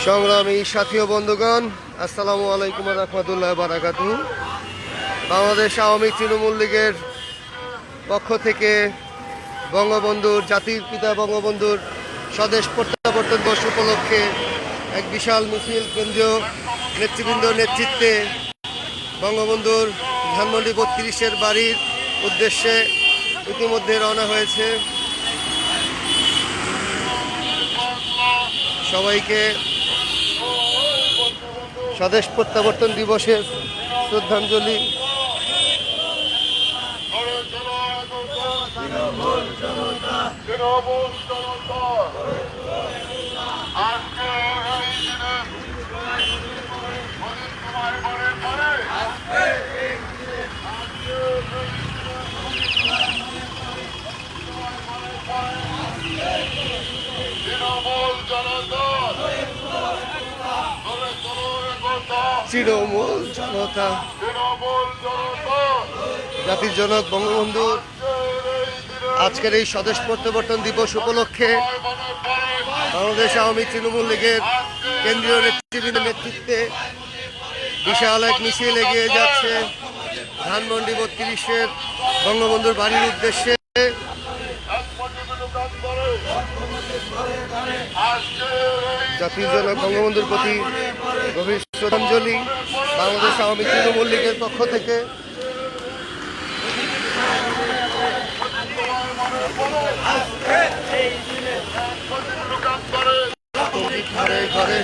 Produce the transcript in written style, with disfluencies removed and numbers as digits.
সংগ্রামী সাথী ও বন্ধুগণ, আসসালামু আলাইকুম রহমতুল্লাহ বারাকাতুহু। বাংলাদেশ আওয়ামী তৃণমূল লীগের পক্ষ থেকে বঙ্গবন্ধুর জাতির পিতা বঙ্গবন্ধুর স্বদেশ প্রত্যাবর্তন দিবস উপলক্ষে এক বিশাল মিছিল কেন্দ্রীয় নেতৃবৃন্দর নেতৃত্বে বঙ্গবন্ধুর ধানমন্ডি ৩২-এর বাড়ির উদ্দেশ্যে ইতিমধ্যে রওনা হয়েছে। সবাইকে স্বদেশ প্রত্যাবর্তন দিবসের শ্রদ্ধাঞ্জলি। তৃণমূল জনতা, জাতির জনক বঙ্গবন্ধুর আজকের এই স্বদেশ প্রত্যাবর্তন দিবস উপলক্ষে বাংলাদেশ আওয়ামী তৃণমূল লীগের কেন্দ্রীয় নেতৃবৃন্দের নেতৃত্বে বিশাল এক মিছিল এগিয়ে যাচ্ছে ধানমন্ডি ৩২-এর বঙ্গবন্ধুর বাড়ির উদ্দেশ্যে। জাতির জনক বঙ্গবন্ধুর প্রতি গভীর শ্রদ্ধাঞ্জলি বাংলাদেশ আওয়ামী তৃণমূল লীগের পক্ষ থেকে। ঘরে